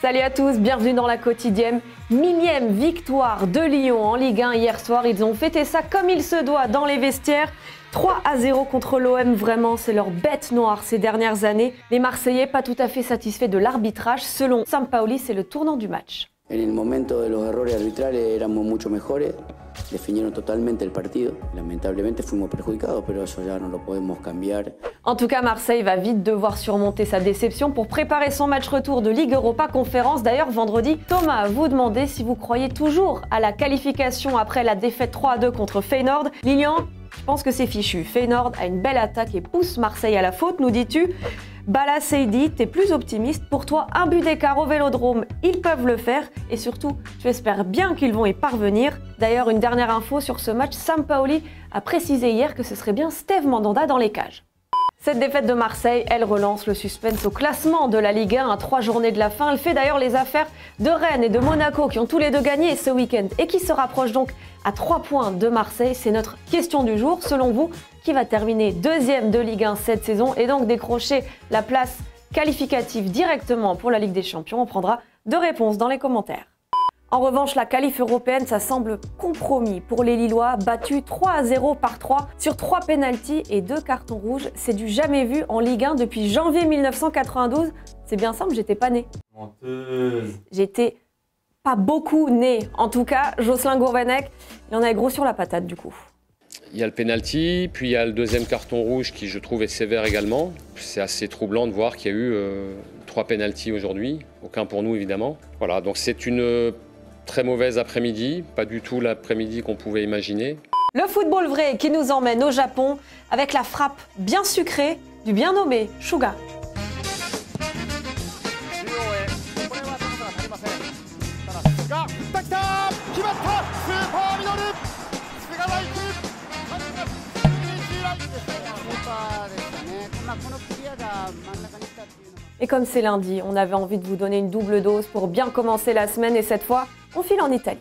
Salut à tous, bienvenue dans la quotidienne. Millième victoire de Lyon en Ligue 1 hier soir. Ils ont fêté ça comme il se doit dans les vestiaires. 3-0 contre l'OM, vraiment, c'est leur bête noire ces dernières années. Les Marseillais pas tout à fait satisfaits de l'arbitrage. Selon Sampaoli, c'est le tournant du match. En el momento de los errores arbitrales éramos mucho mejores, definieron totalmente el partido. Lamentablemente fuimos perjudicados, pero eso ya no lo podemos cambiar. En tout cas, Marseille va vite devoir surmonter sa déception pour préparer son match retour de Ligue Europa Conférence. D'ailleurs, vendredi, Thomas, vous demandez si vous croyez toujours à la qualification après la défaite 3-2 contre Feyenoord. Lilian, je pense que c'est fichu. Feyenoord a une belle attaque et pousse Marseille à la faute, nous dis-tu. Bala Seydi, t'es plus optimiste. Pour toi, un but d'écart au Vélodrome, ils peuvent le faire. Et surtout, tu espères bien qu'ils vont y parvenir. D'ailleurs, une dernière info sur ce match, Sampaoli a précisé hier que ce serait bien Steve Mandanda dans les cages. Cette défaite de Marseille, elle relance le suspense au classement de la Ligue 1 à 3 journées de la fin. Elle fait d'ailleurs les affaires de Rennes et de Monaco qui ont tous les deux gagné ce week-end et qui se rapprochent donc à 3 points de Marseille. C'est notre question du jour. Selon vous, qui va terminer deuxième de Ligue 1 cette saison et donc décrocher la place qualificative directement pour la Ligue des Champions? On prendra 2 réponses dans les commentaires. En revanche, la qualif européenne, ça semble compromis pour les Lillois, battus 3-0 par 3 sur 3 pénaltys et 2 cartons rouges. C'est du jamais vu en Ligue 1 depuis janvier 1992. C'est bien simple, j'étais pas née. Menteuse. J'étais pas beaucoup née. En tout cas, Jocelyn Gourvenec, il en a gros sur la patate du coup. Il y a le penalty, puis il y a le deuxième carton rouge qui, je trouve, est sévère également. C'est assez troublant de voir qu'il y a eu 3 pénaltys aujourd'hui, aucun pour nous évidemment. Voilà, donc c'est une très mauvaise après-midi, pas du tout l'après-midi qu'on pouvait imaginer. Le football vrai qui nous emmène au Japon avec la frappe bien sucrée du bien nommé Suga. Et comme c'est lundi, on avait envie de vous donner une double dose pour bien commencer la semaine et cette fois, on file en Italie.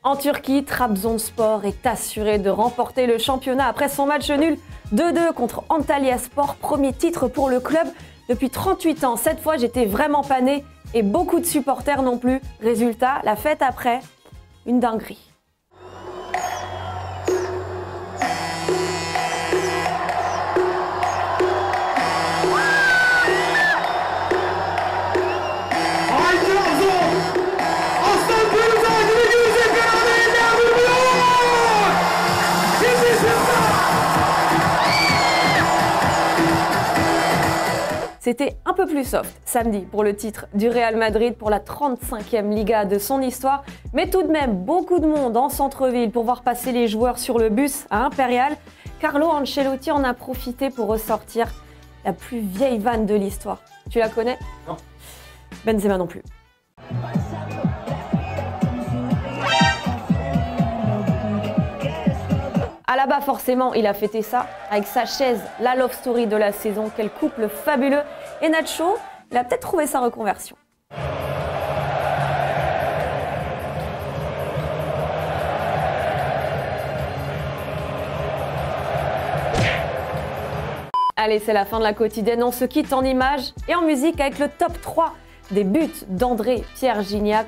En Turquie, Trabzonspor est assuré de remporter le championnat après son match nul 2-2 contre Antalyaspor, premier titre pour le club depuis 38 ans. Cette fois, j'étais vraiment pas née et beaucoup de supporters non plus. Résultat, la fête après, une dinguerie. C'était un peu plus soft samedi pour le titre du Real Madrid pour la 35e Liga de son histoire, mais tout de même beaucoup de monde en centre-ville pour voir passer les joueurs sur le bus à Impérial. Carlo Ancelotti en a profité pour ressortir la plus vieille vanne de l'histoire. Tu la connais? Non. Benzema non plus. Ah là-bas, forcément, il a fêté ça avec sa chaise, la love story de la saison. Quel couple fabuleux. Et Nacho, il a peut-être trouvé sa reconversion. Allez, c'est la fin de la quotidienne. On se quitte en images et en musique avec le top 3 des buts d'André Pierre Gignac,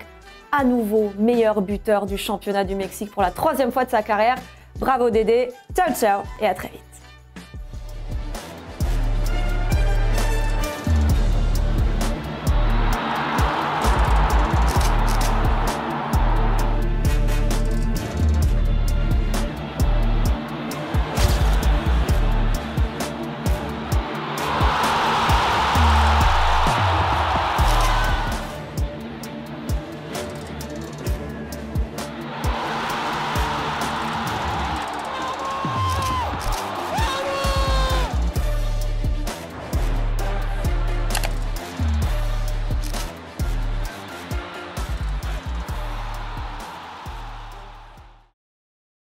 à nouveau meilleur buteur du championnat du Mexique pour la 3e fois de sa carrière. Bravo Dédé, ciao ciao et à très vite.